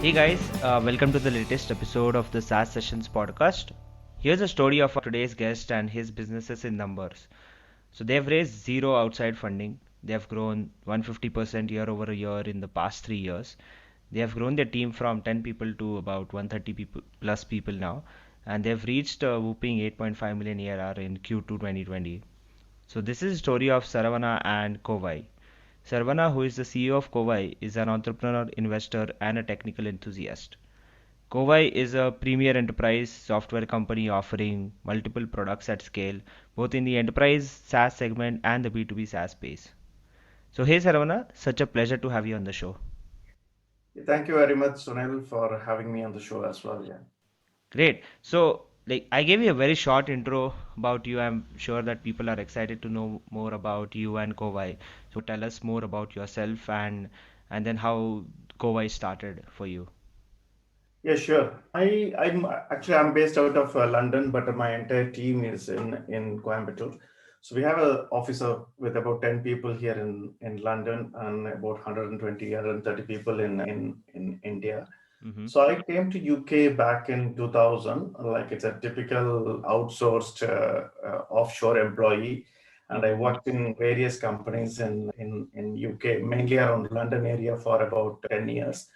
Hey guys, welcome to the latest episode of the SaaS Sessions podcast. Here's a story of today's guest and his businesses in numbers. So they've raised zero outside funding. They have grown 150% year over year in the past 3 years. They have grown their team from 10 people to about 130 people plus people now, and they've reached a whooping 8.5 million ARR in Q2 2020. So this is a story of Saravana and Kovai. Saravana, who is the CEO of Kovai, is an entrepreneur, investor, and a technical enthusiast. Kovai is a premier enterprise software company offering multiple products at scale, both in the enterprise SaaS segment and the B2B SaaS space. So, hey Saravana, such a pleasure to have you on the show. Thank you very much, Sunil, for having me on the show as well. Yeah. Great. So, I gave you a very short intro about you. I'm sure that people are excited to know more about you and Kovai. So, tell us more about yourself and then how Kovai started for you. Yeah, sure. I'm based out of London, but my entire team is in Coimbatore. So we have an office with about 10 people here in London and about 120, 130 people in India. Mm-hmm. So I came to UK back in 2000, like it's a typical outsourced offshore employee. And I Mm-hmm. worked in various companies in UK, mainly around London area for about 10 years.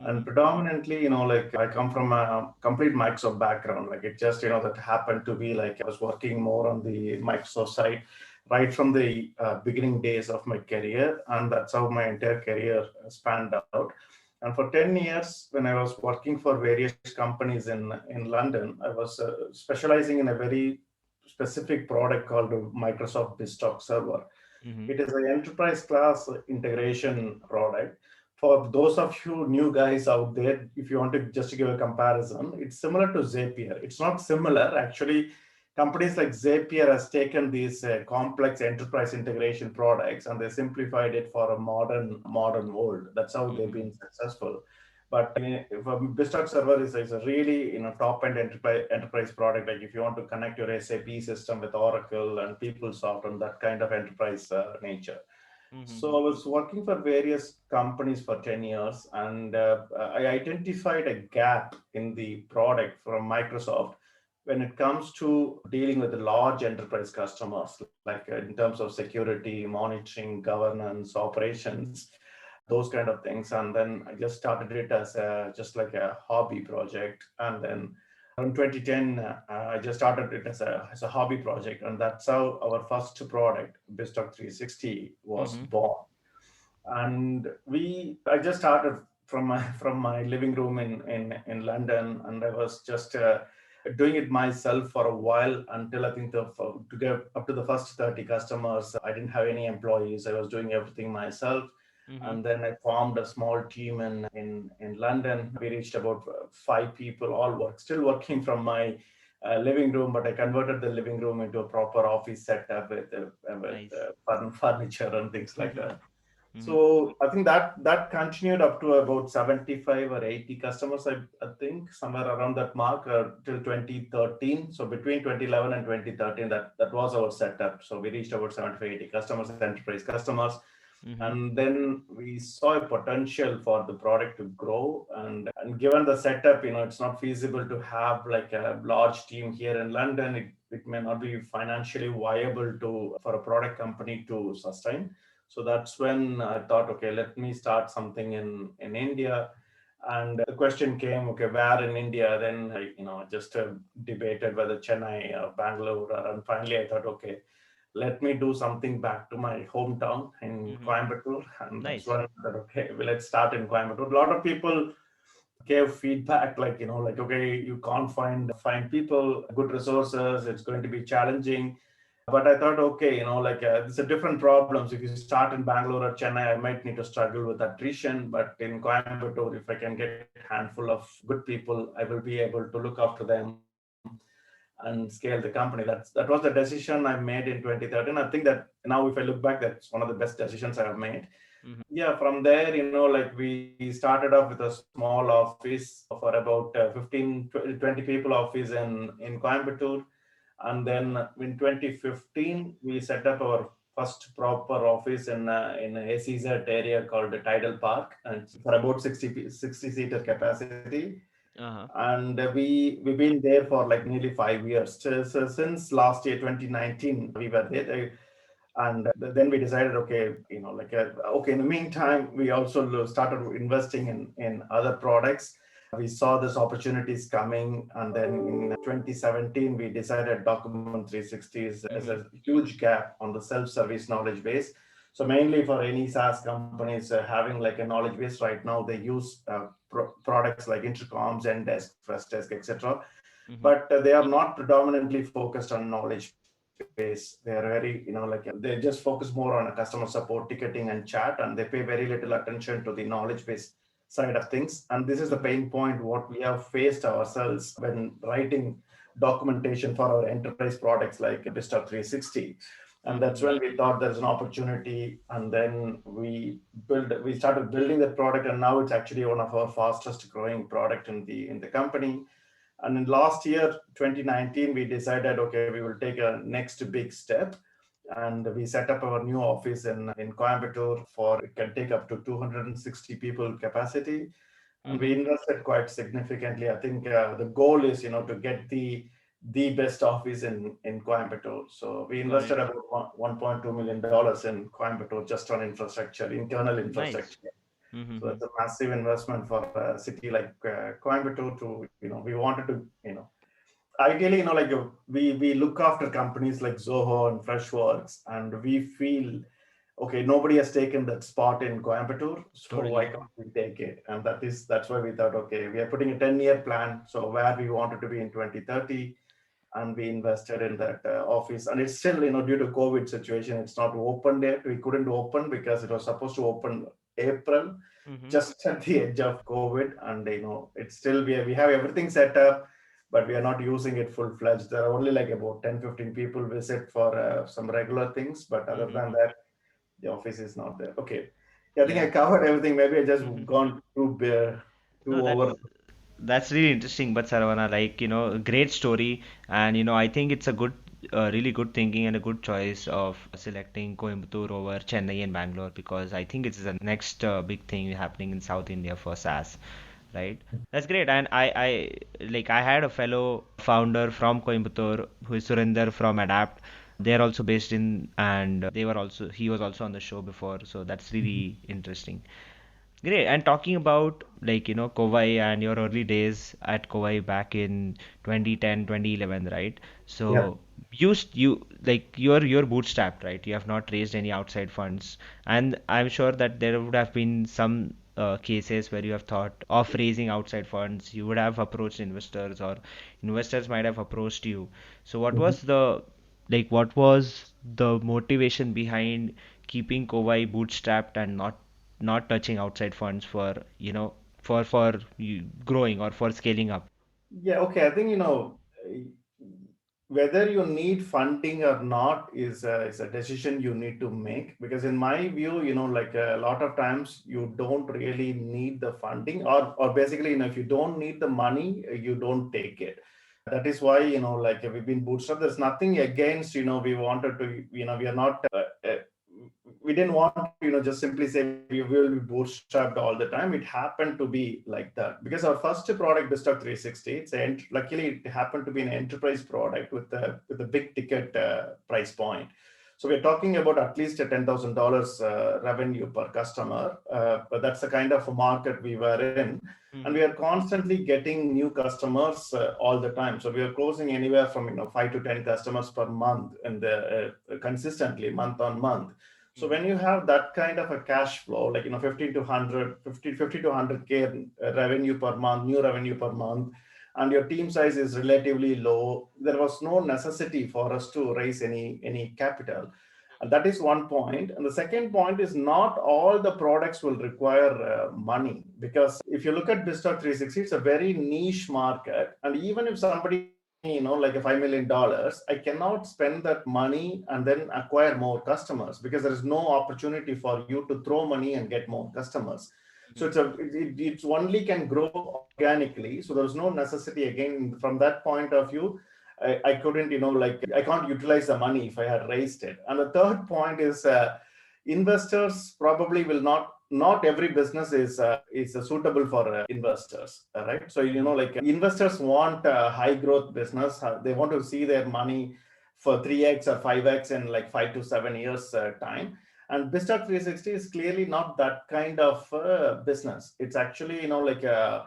Mm-hmm. And predominantly, like I come from a complete Microsoft background. Like it just, that happened to be like I was working more on the Microsoft side right from the beginning days of my career. And that's how my entire career spanned out. And for 10 years, when I was working for various companies in London, I was specializing in a very specific product called Microsoft Desktop Server. Mm-hmm. It is an enterprise class integration product. For those of you new guys out there, if you want to just to give a comparison, it's similar to Zapier. It's not similar. Actually, companies like Zapier has taken these complex enterprise integration products and they simplified it for a modern world. That's how they've Mm-hmm. been successful. But if a Bistalk server is a really top end enterprise product, like if you want to connect your SAP system with Oracle and PeopleSoft and that kind of enterprise nature. Mm-hmm. So I was working for various companies for 10 years and I identified a gap in the product from Microsoft when it comes to dealing with the large enterprise customers, like in terms of security, monitoring, governance, operations, those kind of things. And then I just started it as just like a hobby project. And then in 2010, I just started it as a hobby project. And that's how our first product, BizTalk 360, was Mm-hmm. born. And I just started from my living room in London, and I was just doing it myself for a while until I think to get up to the first 30 customers. I didn't have any employees. I was doing everything myself. Mm-hmm. And then I formed a small team in London. We reached about 5 people, still working from my living room, but I converted the living room into a proper office setup with Nice. furniture and things like that. Mm-hmm. So I think that continued up to about 75 or 80 customers, I think, somewhere around that mark till 2013. So between 2011 and 2013, that was our setup. So we reached about 75, 80 customers, enterprise customers. Mm-hmm. And then we saw a potential for the product to grow. And given the setup, it's not feasible to have like a large team here in London. It may not be financially viable for a product company to sustain. So that's when I thought, okay, let me start something in India. And the question came, okay, where in India? Then I, just debated whether Chennai or Bangalore. And finally, I thought, okay, let me do something back to my hometown in Mm-hmm. Coimbatore. And that's Nice. when I thought, okay, well, let's start in Coimbatore. A lot of people gave feedback like, like, okay, you can't find people, good resources. It's going to be challenging. But I thought, okay, like it's a different problems. If you start in Bangalore or Chennai, I might need to struggle with attrition. But in Coimbatore, if I can get handful of good people, I will be able to look after them and scale the company. That was the decision I made in 2013. I think that now, if I look back, that's one of the best decisions I have made. Mm-hmm. Yeah, from there, like we started off with a small office for about 15 20 people office in Coimbatore. And then in 2015 we set up our first proper office in a SEZ area called the Tidal Park, and it's for about 60 seater capacity. Uh-huh. And we've been there for like nearly 5 years. So since last year, 2019, we were there. And then we decided, okay, okay, in the meantime, we also started investing in other products. We saw this opportunities coming, and then in 2017 we decided document 360 is a Mm-hmm. huge gap on the self-service knowledge base. So mainly for any SaaS companies having like a knowledge base right now, they use products like intercoms, Zendesk, Freshdesk, etc. Mm-hmm. But they are not predominantly focused on knowledge base. They are very, they just focus more on a customer support, ticketing, and chat, and they pay very little attention to the knowledge base side of things. And this is the Mm-hmm. pain point what we have faced ourselves when writing documentation for our enterprise products like Bista 360. And that's Mm-hmm. when we thought there's an opportunity, and then we started building that product, and now it's actually one of our fastest growing product in the company. And in last year, 2019, we decided, okay, we will take a next big step. And we set up our new office in Coimbatore for it can take up to 260 people capacity. And we Mm-hmm. invested quite significantly. I think the goal is, to get the best office in Coimbatore. So we Got it. invested about $1.2 million in Coimbatore just on infrastructure, internal Nice. infrastructure. So Mm-hmm. that's a massive investment for a city like Coimbatore to, we wanted to, ideally, we look after companies like Zoho and Freshworks, and we feel, okay, nobody has taken that spot in Coimbatore, so why Totally. can't we take it? And that's why we thought, okay, we are putting a 10-year plan, so where we wanted to be in 2030, and we invested in that office. And it's still, due to COVID situation, it's not opened yet. We couldn't open because it was supposed to open April, Mm-hmm. just at the edge of COVID. And it's still we have everything set up, but we are not using it full fledged. There are only like about 10-15 people visit for some regular things, but other than Mm-hmm. that, the office is not there. Okay, yeah, I think I Yeah. covered everything. Maybe I just gone too No, over. that's really interesting, but Saravana, like, great story, and I think it's a really good thinking and a good choice of selecting Coimbatore over Chennai and Bangalore, because I think it's the next big thing happening in South India for SaaS, right? That's great, and I had a fellow founder from Coimbatore who is Surinder from Adapt. They're also based in, and he was also on the show before, so that's really interesting. Great. And talking about Kovai and your early days at Kovai back in 2010, 2011, right? Yeah. So you you're bootstrapped, right? You have not raised any outside funds, and I'm sure that there would have been some cases where you have thought of raising outside funds. You would have approached investors, or investors might have approached you. So what was the motivation behind keeping Kovai bootstrapped and not touching outside funds for growing or for scaling up? Yeah, okay. I think whether you need funding or not is a decision you need to make, because in my view, like a lot of times you don't really need the funding, or basically, if you don't need the money, you don't take it. That is why, like we've been bootstrapped. There's nothing against, we wanted to, we are not we didn't want to, just simply say we will be bootstrapped all the time. It happened to be like that because our first product, Bistock 360, luckily it happened to be an enterprise product with a big ticket price point. So we're talking about at least a $10,000 revenue per customer, but that's the kind of market we were in, and we Mm-hmm. are constantly getting new customers all the time. So we are closing anywhere from 5 to 10 customers per month, and consistently month on month. So Mm-hmm. when you have that kind of a cash flow, like 15 to 100, 50 to 100K revenue per month, new revenue per month, and your team size is relatively low, there was no necessity for us to raise any capital. And that is one point. And the second point is not all the products will require money, because if you look at Bistock 360, it's a very niche market. And even if somebody gives me, like a $5 million, I cannot spend that money and then acquire more customers, because there is no opportunity for you to throw money and get more customers. So it's only can grow organically. So there's no necessity again from that point of view. I couldn't, I can't utilize the money if I had raised it. And the third point is investors probably will not every business is suitable for investors, right? So investors want a high growth business. They want to see their money for 3x or 5x in like 5 to 7 years time. And Biztalk 360 is clearly not that kind of business. It's actually like a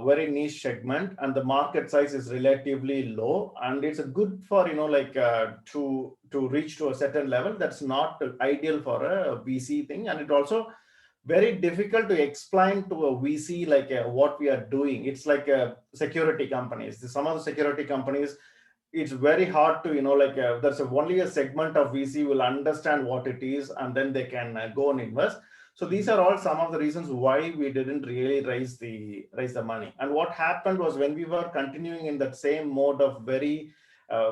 very niche segment, and the market size is relatively low, and it's a good for to reach to a certain level. That's not ideal for a VC thing, and it also very difficult to explain to a VC what we are doing. It's like security companies. Some of the security companies, it's very hard to there's only a segment of VC will understand what it is, and then they can go and invest. So these are all some of the reasons why we didn't really raise the money. And what happened was, when we were continuing in that same mode of very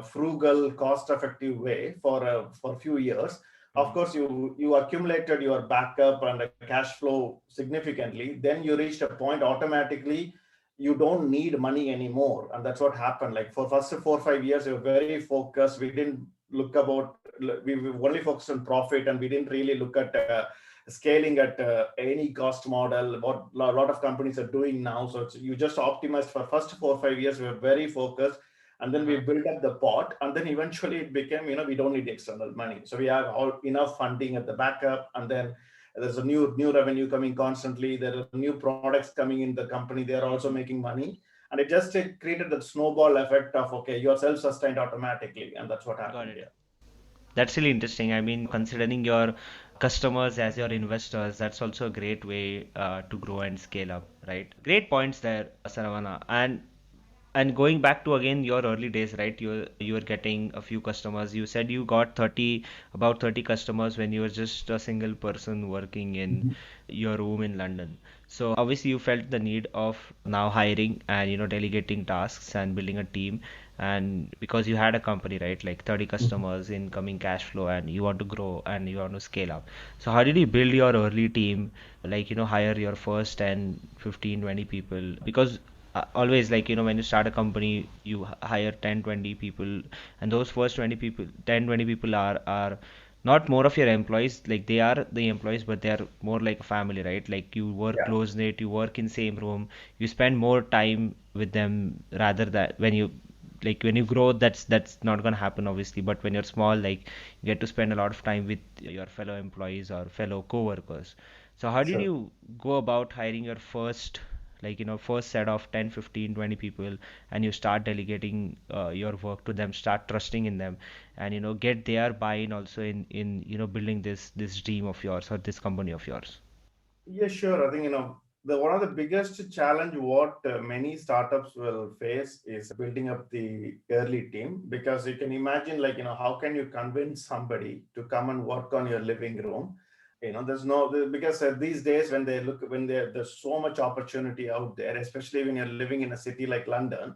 frugal, cost effective way for a few years, of course you accumulated your backup and cash flow significantly. Then you reached a point automatically you don't need money anymore. And that's what happened. Like for first 4 or 5 years, we were very focused. We only focused on profit, and we didn't really look at scaling at any cost model, what a lot of companies are doing now. So you just optimized for first 4 or 5 years. We were very focused, and then we built up the pot, and then eventually it became, we don't need external money. So we have enough funding at the backup, and then there's a new revenue coming constantly. There are new products coming in the company. They are also making money. And it created that snowball effect of, okay, you're self-sustained automatically. And that's what Got happened it. here. That's really interesting. I mean, considering your customers as your investors, that's also a great way to grow and scale up, right? Great points there, Saravana. And going back to again your early days, right? You were getting a few customers. You said you got about 30 customers when you were just a single person working in your room in London. So obviously you felt the need of now hiring and delegating tasks and building a team. And because you had a company, right, like 30 customers, incoming cash flow, and you want to grow and you want to scale up. So how did you build your early team? Like, hire your first 10, 15, 20 people? Because always, like, when you start a company, you hire 10, 20 people, and those first 20 people, 10, 20 people are not more of your employees. Like, they are the employees, but they are more like a family, right? Like, you work Yeah. close knit, you work in same room, you spend more time with them, rather that when you grow, that's not going to happen, obviously. But when you're small, like, you get to spend a lot of time with your fellow employees or fellow co-workers. So how did Sure. you go about hiring your first set of 10, 15, 20 people, and you start delegating your work to them, start trusting in them, and get their buy-in also in building this dream of yours or this company of yours? Yeah, sure. I think, the one of the biggest challenge what many startups will face is building up the early team, because you can imagine, how can you convince somebody to come and work on your living room? There's no, because these days there's so much opportunity out there, especially when you're living in a city like London.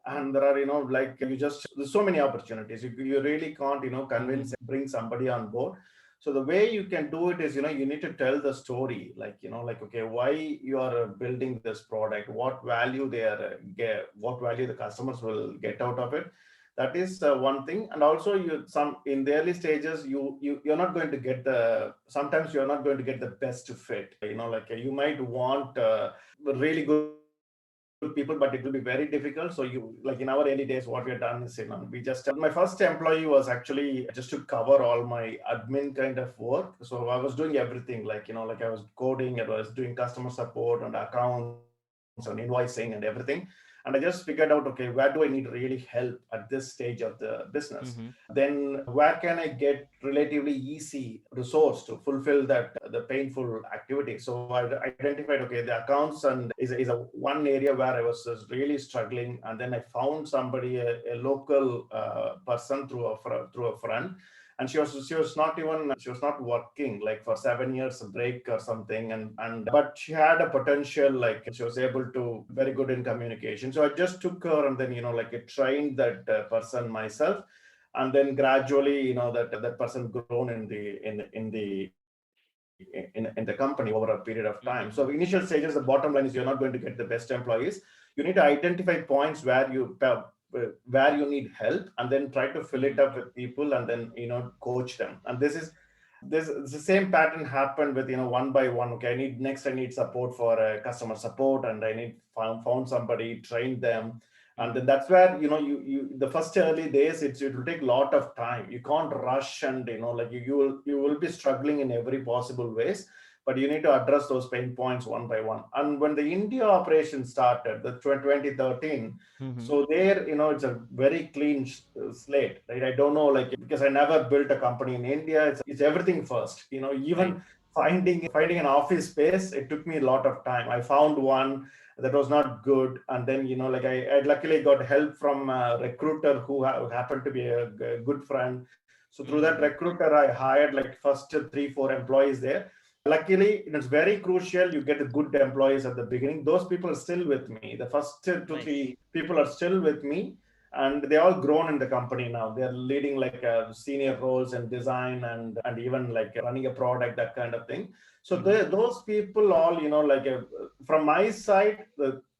And there are, there's so many opportunities. You really can't, Mm-hmm. convince, bring somebody on board. So the way you can do it is, you need to tell the story, okay, why you are building this product, what value what value the customers will get out of it. That is one thing. And also, some in the early stages, you're not going to get sometimes you're not going to get the best fit. You might want really good people, but it will be very difficult. So in our early days, what we have done is, my first employee was actually just to cover all my admin kind of work. So I was doing everything, I was coding, I was doing customer support and accounts and invoicing and everything. And I just figured out, okay, where do I need really help at this stage of the business? Mm-hmm. Then where can I get relatively easy resource to fulfill the painful activity? So I identified, okay, the accounts and is a one area where I was just really struggling. And then I found somebody, a local person through a friend. And she was not working like for 7 years a break or something. And but she had a potential, like she was able to very good in communication. So I just took her, and then I trained that person myself. And then gradually, that person grown in the company over a period of time. So initial Mm-hmm. stages, the bottom line is, you're not going to get the best employees. You need to identify points where where you need help, and then try to fill it up with people, and then coach them. And this it's the same pattern happened with one by one. Okay, I need support for customer support, and I need found somebody, trained them. And then that's where you the first early days, it will take a lot of time. You can't rush, and like you will be struggling in every possible ways, but you need to address those pain points one by one. And when the India operation started, the 2013, Mm-hmm. so there, it's a very clean slate, right? I don't know, like, because I never built a company in India. It's everything first, Right. even finding an office space, it took me a lot of time. I found one that was not good, and then like I luckily got help from a recruiter who happened to be a good friend. So through that Mm-hmm. recruiter, I hired like first 3-4 employees there. Luckily, it's very crucial you get good employees at the beginning. Those people are still with me. The first two Nice. three people are still with me, and they all grown in the company now. They're leading like senior roles in design, and even like running a product, that kind of thing. So Mm-hmm. those people all, like from my side,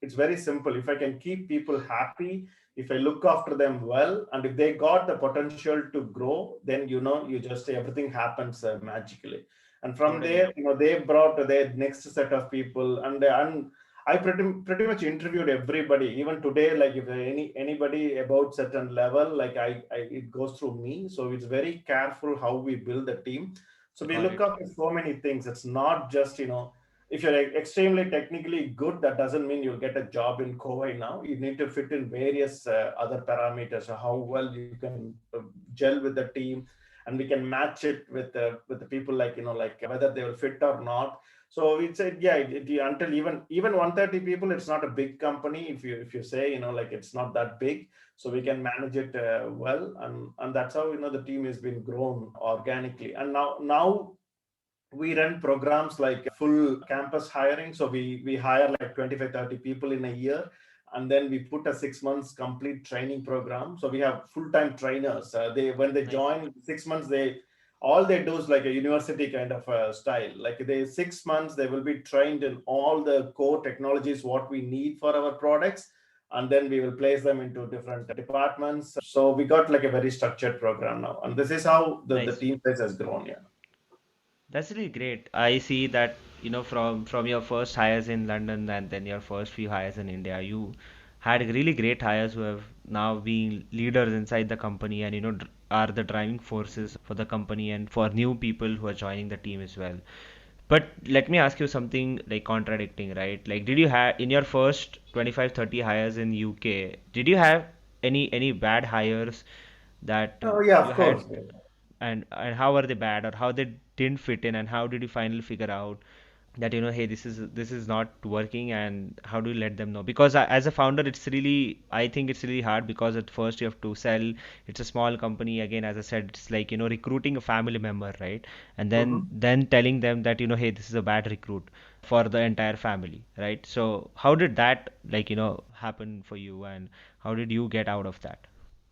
it's very simple. If I can keep people happy, if I look after them well, and if they got the potential to grow, then you just everything happens magically. And from Totally. there, they brought their next set of people, and I pretty much interviewed everybody. Even today, like if anybody about certain level, like I it goes through me. So it's very careful how we build the team. So we Got look it. up at so many things. It's not just if you're extremely technically good, that doesn't mean you'll get a job in Kovai now. You need to fit in various other parameters, how well you can gel with the team, and we can match it with the people, like like whether they will fit or not. So it's yeah, until even 130 people, it's not a big company. If you say like it's not that big, so we can manage it well, and that's how the team has been grown organically. And now we run programs like full campus hiring. So we hire like 25-30 people in a year, and then we put a 6 months complete training program. So we have full-time trainers. They when they Nice. join 6 months, all they do is like a university kind of style. Like 6 months they will be trained in all the core technologies what we need for our products, and then we will place them into different departments. So we got like a very structured program now, and this is how the Nice. team size has grown. Yeah. That's really great. I see that, from your first hires in London and then your first few hires in India, you had really great hires who have now been leaders inside the company and, are the driving forces for the company and for new people who are joining the team as well. But let me ask you something like contradicting, right? Like, did you have in your first 25, 30 hires in UK, did you have any bad hires that Oh yeah, you of course. had, and how were they bad or how they didn't fit in, and how did you finally figure out that, hey, this is not working, and how do you let them know? Because as a founder, I think it's really hard, because at first you have to sell. It's a small company, again, as I said, it's like, recruiting a family member, right? And then Mhm. then telling them that, hey, this is a bad recruit for the entire family, right? So how did that, like, happen for you, and how did you get out of that?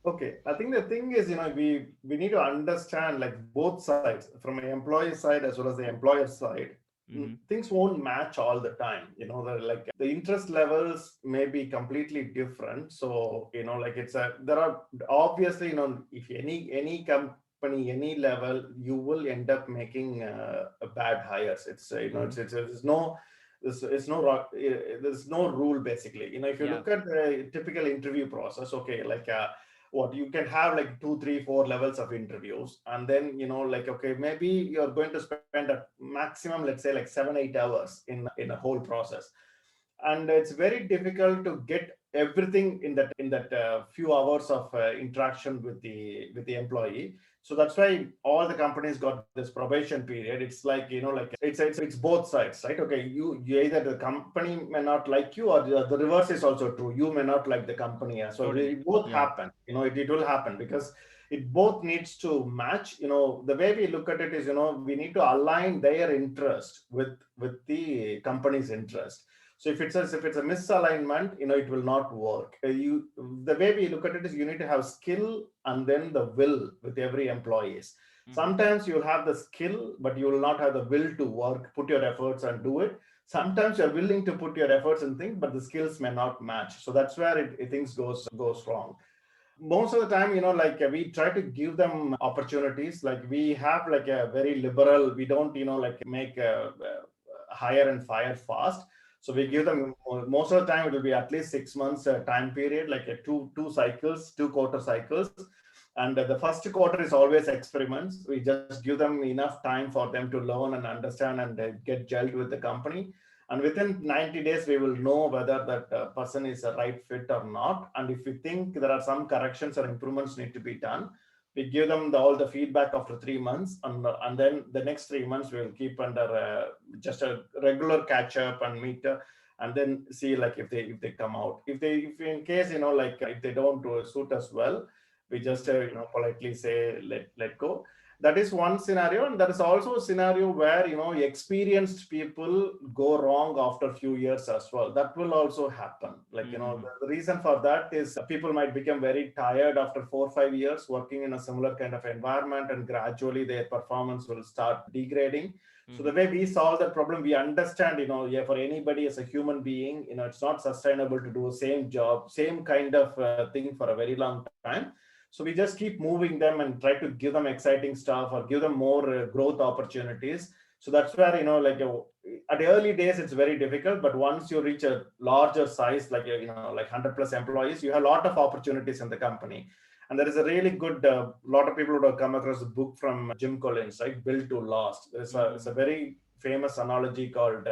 Okay, I think the thing is, we need to understand like both sides, from an employee side as well as the employer side. Mm-hmm. Things won't match all the time. The interest levels may be completely different. So like there are obviously if any company, any level, you will end up making a bad hires. It's Mm-hmm. there's no rule basically. If you Yeah. look at the typical interview process, okay, like what you can have like 2 3 4 levels of interviews, and then like okay, maybe you're going to spend a maximum, let's say, like 7-8 hours in a whole process. And it's very difficult to get everything in that few hours of interaction with the employee. So that's why all the companies got this probation period. It's like it's both sides, right? Okay, you either the company may not like you, or the reverse is also true. You may not like the company. So Totally. it both Yeah. happen. It will happen, because it both needs to match. The way we look at it is, we need to align their interest with the company's interest. So if it's a misalignment, it will not work. The way we look at it is, you need to have skill and then the will with every employees. Mm-hmm. Sometimes you'll have the skill, but you will not have the will to work, put your efforts and do it. Sometimes you're willing to put your efforts and things, but the skills may not match. So that's where things goes wrong. most of the time, like we try to give them opportunities. Like we have like a very liberal, we don't, like make hire and fire fast. So we give them, most of the time it will be at least 6 months time period, like a two quarter cycles. And the first quarter is always experiments. We just give them enough time for them to learn and understand and get gelled with the company. And within 90 days, we will know whether that person is a right fit or not. And if we think there are some corrections or improvements need to be done, we give them all the feedback after 3 months. And then the next 3 months, we will keep under just a regular catch up and meet. And then see like if they come out. If in case, like if they don't suit us well, we just politely say let go. That is one scenario, and there is also a scenario where experienced people go wrong after a few years as well. That will also happen. Like the reason for that is people might become very tired after 4 or 5 years working in a similar kind of environment, and gradually their performance will start degrading. So the way we solve that problem, we understand, yeah, for anybody as a human being, it's not sustainable to do the same job, same kind of thing for a very long time. So we just keep moving them and try to give them exciting stuff or give them more growth opportunities. So that's where, like at the early days, it's very difficult. But once you reach a larger size, like, like 100 plus employees, you have a lot of opportunities in the company. And there is a really good, lot of people would have come across a book from Jim Collins, right? Built to Last. It's a very famous analogy called,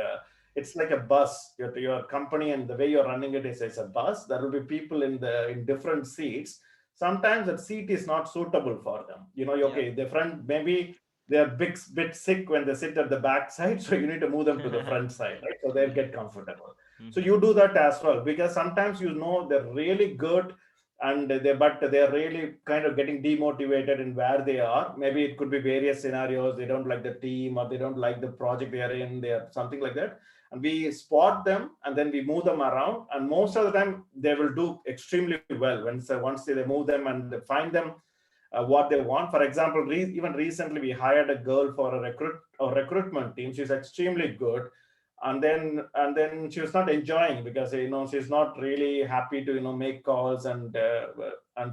it's like a bus. Your company and the way you're running it is a bus. There will be people in different seats. Sometimes that seat is not suitable for them. Okay, the front, maybe they're bit sick when they sit at the back side, so you need to move them to the front side, right? So they'll get comfortable. So you do that as well, because sometimes they're really good, and they're really kind of getting demotivated in where they are. Maybe it could be various scenarios. They don't like the team, or they don't like the project they are in. They are something like that, and we spot them and then we move them around. And most of the time they will do extremely well once they move them and find them what they want. For example, even recently we hired a girl for a recruitment team. She's extremely good, and then she was not enjoying, because she's not really happy to make calls and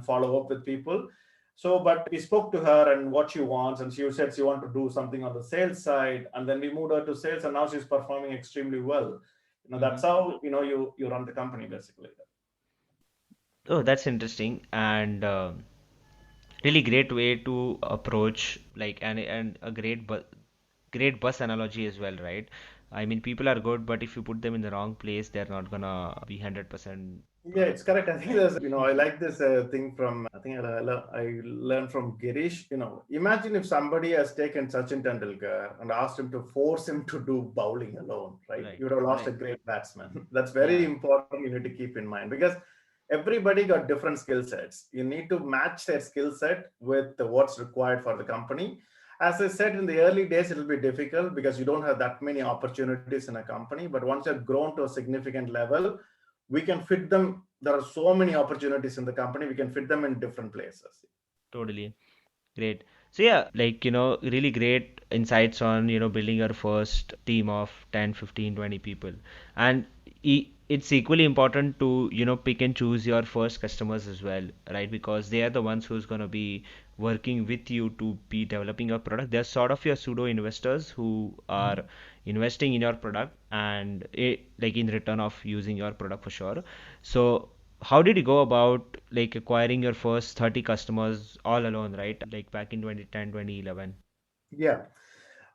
follow up with people. So but we spoke to her and what she wants, and she said she wanted to do something on the sales side, and then we moved her to sales, and now she's performing extremely well. That's how you run the company basically. Oh, that's interesting, and really great way to approach, like, and a great bus analogy as well, right? I mean, people are good, but if you put them in the wrong place, they're not gonna be 100% Yeah, it's correct. I think I like this thing from, I think I learned from Girish. Imagine if somebody has taken Sachin Tendulkar and asked him to force him to do bowling alone, right? right, You would have lost a right. great batsman. That's very Yeah. important. You need to keep in mind, because everybody got different skill sets. You need to match their skill set with what's required for the company. As I said, in the early days, it'll be difficult because you don't have that many opportunities in a company. But once you've grown to a significant level, we can fit them. There are so many opportunities in the company. We can fit them in different places. Totally. Great. So yeah, like, really great insights on, building your first team of 10, 15, 20 people. And it's equally important to, pick and choose your first customers as well, right? Because they are the ones who's going to be working with you to be developing your product. They're sort of your pseudo investors who are investing in your product, and like in return of using your product for sure. So how did you go about like acquiring your first 30 customers all alone, right? Like back in 2010, 2011. Yeah.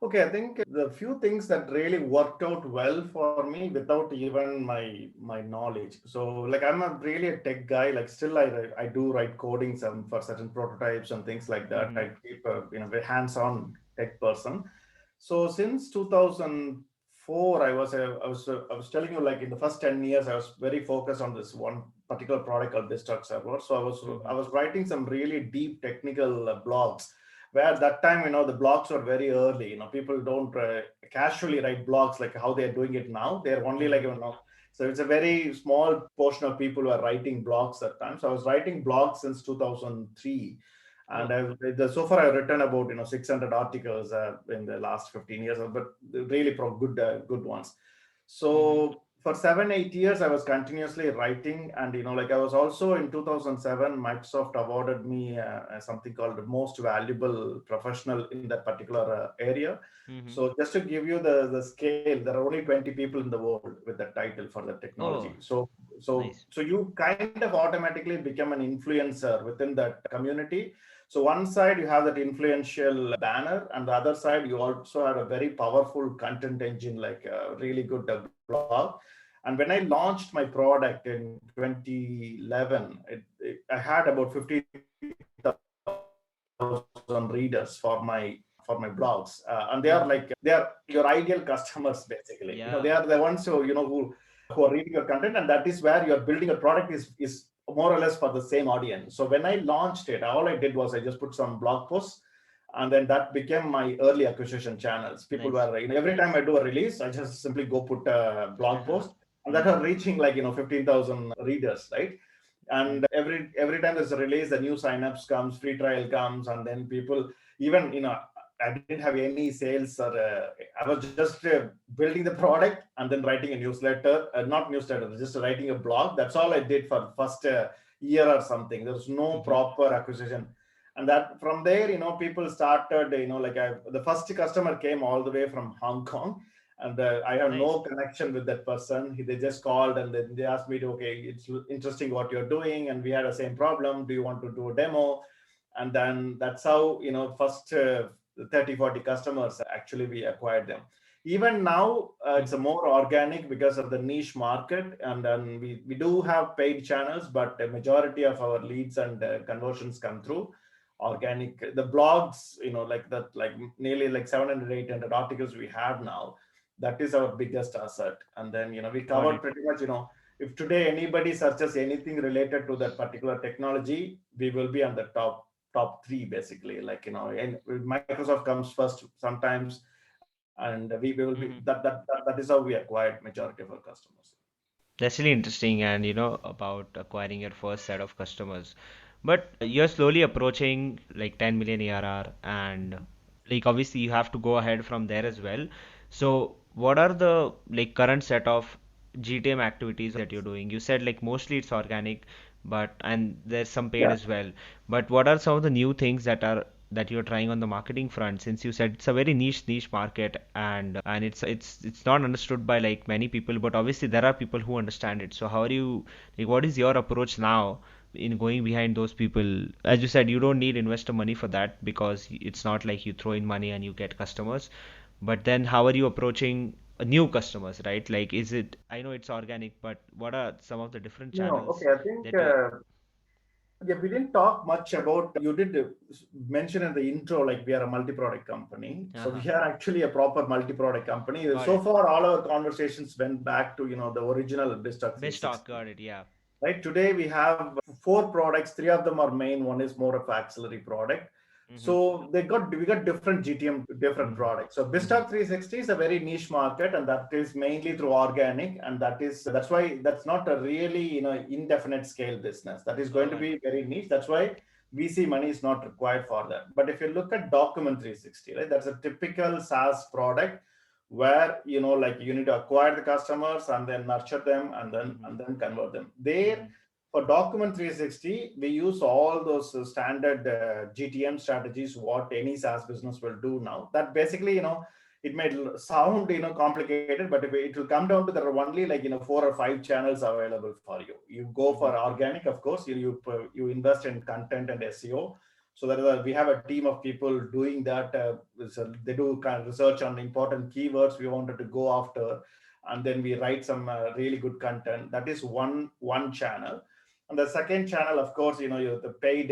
Okay, I think the few things that really worked out well for me without even my knowledge. So like I'm a really a tech guy. Like still I do write coding some for certain prototypes and things like that. Mm-hmm. I keep a very hands-on tech person. So since 2004, I was telling you, like in the first 10 years I was very focused on this one particular product called BizTalk Server. So Mm-hmm. I was writing some really deep technical blogs, where that time the blogs were very early. People don't casually write blogs like how they're doing it now. They're only like, Mm-hmm. so it's a very small portion of people who are writing blogs at time. So I was writing blogs since 2003, and Oh. so far I've written about 600 articles in the last 15 years, but really good ones. Mm-hmm. So for 7 8 years I was continuously writing, and like I was also in 2007 Microsoft awarded me something called the most valuable professional in that particular area. Mm-hmm. So just to give you the scale, there are only 20 people in the world with that title for the technology. Oh, nice. So you kind of automatically become an influencer within that community. So one side you have that influential banner, and the other side you also have a very powerful content engine, like a really good blog. And when I launched my product in 2011, I had about 50,000 readers for my blogs, and they are like they are Mm-hmm. your ideal customers basically. They are the Yeah, ones who are reading your content, and that is where you're building a product is more or less for the same audience. So when I launched it, all I did was I just put some blog posts, and then that became my early acquisition channels. People nice. were, every time I do a release, I just simply go put a blog post, and that Mm-hmm. are reaching like 15,000 readers, right? And every time there's a release, the new signups comes, free trial comes, and then people, even I didn't have any sales, or I was just building the product and then writing a newsletter, not newsletter, just writing a blog. That's all I did for first year or something. There was no Mm-hmm. proper acquisition. And that from there, people started, like the first customer came all the way from Hong Kong, and I have Nice. no connection with that person. They just called, and then they asked me to, okay, it's interesting what you're doing, and we had the same problem. Do you want to do a demo? And then that's how first 30 40 customers actually we acquired them. Even now it's a Mm-hmm. more organic because of the niche market, and then we do have paid channels, but the majority of our leads and conversions come through organic. The blogs, like that, like nearly like 700 800 articles we have now, that is our biggest asset. And then we Got covered it. pretty much, if today anybody searches anything related to that particular technology, we will be on the top three basically. Like and Microsoft comes first sometimes, and we will be Mm-hmm. that is how we acquired majority of our customers. That's really interesting, and about acquiring your first set of customers. But you're slowly approaching like 10 million ARR, and like obviously you have to go ahead from there as well. So, what are the like current set of GTM activities that you're doing? You said like mostly it's organic, but and there's some paid Yeah. as well. But what are some of the new things that you're trying on the marketing front, since you said it's a very niche market, and it's not understood by like many people, but obviously there are people who understand it. So how are you, like, what is your approach now in going behind those people? As you said, you don't need investor money for that because it's not like you throw in money and you get customers. But then how are you approaching new customers, right? Like, is it, I know it's organic, but what are some of the different No, channels okay. I think that you yeah, we didn't talk much about. You did mention in the intro, like we are a multi-product company. So uh-huh. we are actually a proper multi-product company. Got So it. far, all our conversations went back to the original BizTalk Best talk, 360. got it, yeah. Right, today we have four products. Three of them are main. One is more of auxiliary product. Mm-hmm. So we got different GTM, different Mm-hmm. products. So Mm-hmm. BizTalk 360 is a very niche market, and that is mainly through organic, and that's why that's not a really indefinite scale business. That is going All to right. be very niche. That's why VC money is not required for that. But if you look at Document 360, right, that's a typical SaaS product where like you need to acquire the customers and then nurture them, Mm-hmm. and then convert them there. Mm-hmm. For document 360 we use all those standard GTM strategies what any SaaS business will do now. That basically it may sound complicated, but if it will come down to there are only like 4 or 5 channels available for you. You go Mm-hmm. for organic, of course. You invest in content and SEO. So we have a team of people doing that. So they do kind of research on important keywords we wanted to go after, and then we write some really good content. That is one channel. And the second channel, of course, you have the paid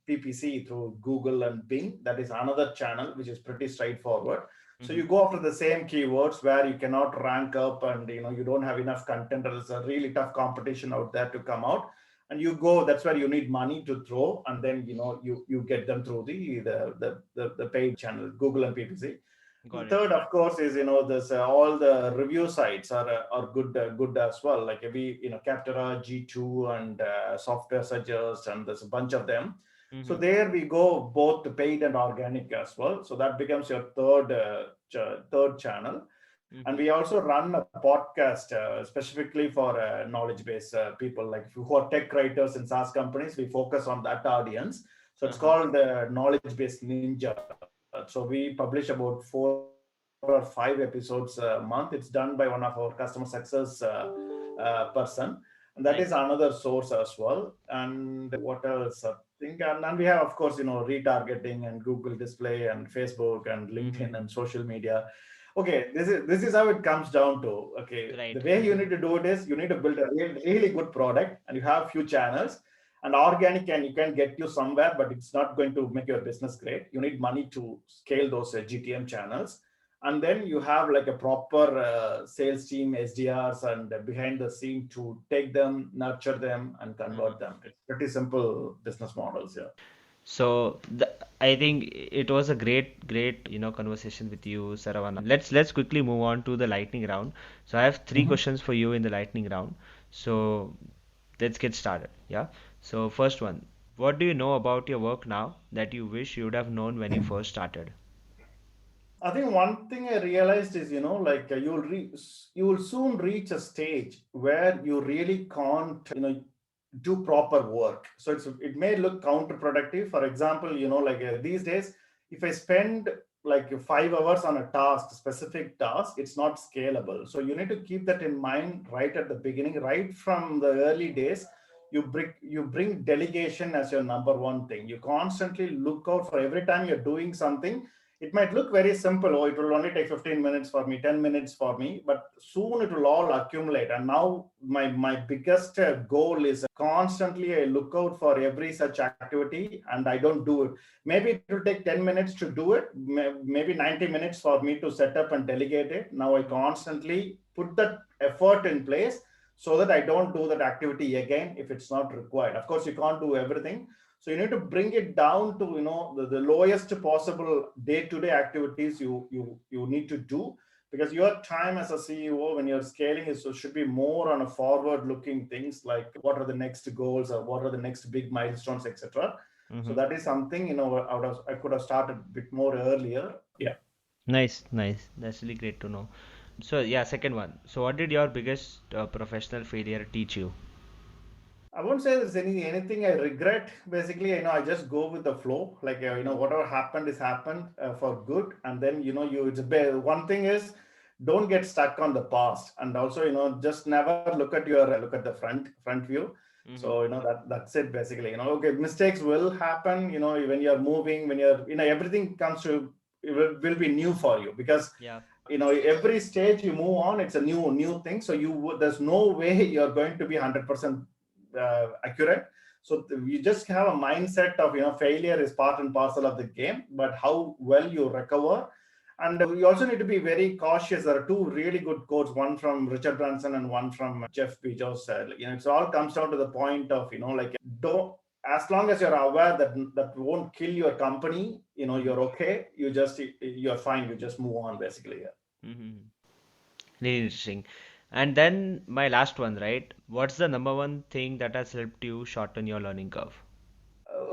PPC through Google and Bing. That is another channel which is pretty straightforward. So Mm-hmm. you go after the same keywords where you cannot rank up, and you don't have enough content. There is a really tough competition out there to come out, and you go. That's where you need money to throw, and then you get them through the paid channel, Google and PPC. The Got it. third, of course, is this all the review sites are good as well. Like we Captera, G2, and Software Suggest, and there's a bunch of them. So Mm-hmm. there we go both paid and organic as well. So that becomes your third channel. And Mm-hmm. we also run a podcast specifically for knowledge base people like who are tech writers in SaaS companies. We focus on that audience. So it's Uh-huh. called the knowledge base ninja. So we publish about 4 or 5 episodes a month. It's done by one of our customer success person, and that is another Nice. source as well. And what else? I think, and we have, of course, retargeting and Google Display and Facebook and Mm-hmm. LinkedIn and social media. Okay, this is how it comes down to. Okay, the Right. way you need to do it is you need to build a really good product, and you have few channels. And organic and you can get you somewhere, but it's not going to make your business great. You need money to scale those GTM channels, and then you have like a proper sales team, SDRs, and behind the scene to take them, nurture them, and Uh-huh. convert them. It's pretty simple business models. Yeah. So I think it was a great, conversation with you, Saravana. Let's quickly move on to the lightning round. So I have three Mhm. questions for you in the lightning round. So let's get started. Yeah. So first one, what do you know about your work now that you wish you would have known when you first started? I think one thing I realized is, like you will soon reach a stage where you really can't, do proper work. So it may look counterproductive. For example, like these days, if I spend like 5 hours on a task, specific task, it's not scalable. So you need to keep that in mind right at the beginning, right from the early days. You bring delegation as your number one thing. You constantly look out for every time you're doing something. It might look very simple. Oh, it will only take 15 minutes for me, 10 minutes for me, but soon it will all accumulate. And now my biggest goal is constantly I look out for every such activity and I don't do it. Maybe it will take 10 minutes to do it, maybe 90 minutes for me to set up and delegate it. Now I Mm-hmm. constantly put that effort in place so that I don't do that activity again if it's not required. Of course, you can't do everything, so you need to bring it down to the lowest possible day-to-day activities you need to do, because your time as a CEO when you're scaling is so should be more on a forward-looking things like what are the next goals or what are the next big milestones, etc. So Mm-hmm. that is something I could have started a bit more earlier. Yeah. Nice, nice. That's really great to know. So yeah, second one. So what did your biggest professional failure teach you? I won't say there's anything I regret. Basically, I just go with the flow. Like whatever happened is happened for good, and then one thing is don't get stuck on the past, and also just never look at the front view. Mm-hmm. So that's it basically. Okay, mistakes will happen. When you're moving, when you're everything comes to it will be new for you, because Yeah. every stage you move on, it's a new thing. So there's no way you're going to be 100% accurate. So you just have a mindset of failure is part and parcel of the game, but how well you recover. And you also need to be very cautious. There are two really good quotes, one from Richard Branson and one from Jeff Bezos. It all comes down to the point of like don't, as long as you're aware that won't kill your company, Mm-hmm. you're okay. You're fine. You just move on basically. Yeah. Mm-hmm. Really interesting. And then my last one, right? What's the number one thing that has helped you shorten your learning curve?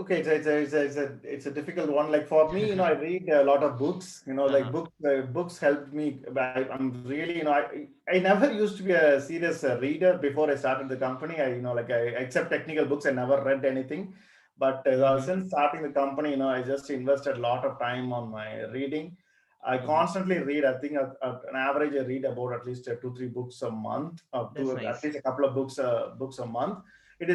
Okay, it's a difficult one. Like for me, I read a lot of books. Like Uh-huh. books helped me. I'm really, I never used to be a serious reader before I started the company. Except technical books, I never read anything. But Mm-hmm. since starting the company, I just invested a lot of time on my reading. I Mm-hmm. constantly read. I think an average I read about at least 2 3 books a month, That's at nice. least a couple of books a month. I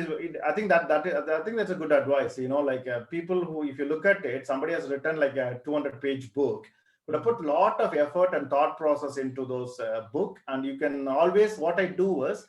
think I think that's a good advice. Like people who, if you look at it, somebody has written like a 200-page book, could have Mm-hmm. put a lot of effort and thought process into those book. And you can always, what I do is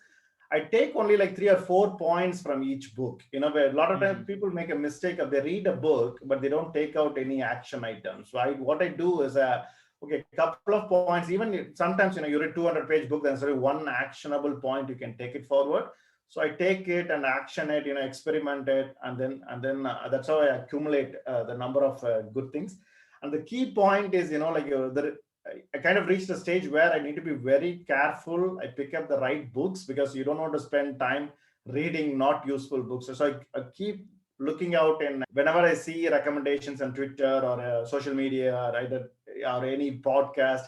I take only like 3 or 4 points from each book. Where a lot of times Mm-hmm. people make a mistake of they read a book but they don't take out any action items. So what I do is okay, a couple of points. Even sometimes you read 200-page book, then sorry, one actionable point you can take it forward. So I take it and action it, experiment it, and then that's how I accumulate the number of good things. And the key point is, I kind of reached a stage where I need to be very careful. I pick up the right books, because you don't want to spend time reading not useful books. So I keep looking out, and whenever I see recommendations on Twitter or social media or either or any podcast,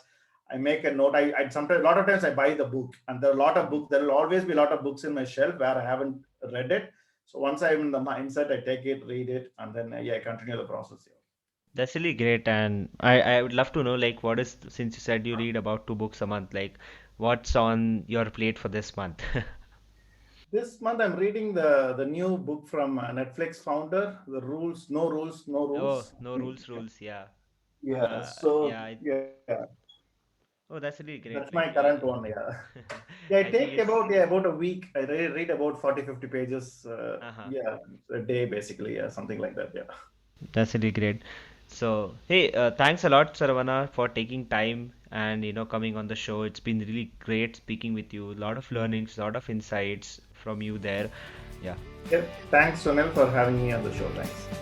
I make a note. I sometimes, a lot of times I buy the book, and there are a lot of books. There will always be a lot of books in my shelf where I haven't read it. So once I'm in the mindset, I take it, read it, and then yeah, I continue the process. That's really great, and I would love to know like what is, since you said you read about 2 books a month, like what's on your plate for this month? This month I'm reading the new book from Netflix founder, The Rules, No Rules, No Oh, Rules. no rules, rules, yeah. Yeah. So Yeah. yeah, Oh, that's really great. that's my Like, current one. Yeah. Yeah, I I think take it's. about a week. I read about 40, 50 pages. Uh-huh. Yeah, a day basically. Yeah, something like that. Yeah. That's really great. So, hey, thanks a lot, Saravana, for taking time and coming on the show. It's been really great speaking with you. A lot of learnings, a lot of insights from you there. Yeah. Yep. Thanks, Sunil, for having me on the show. Thanks.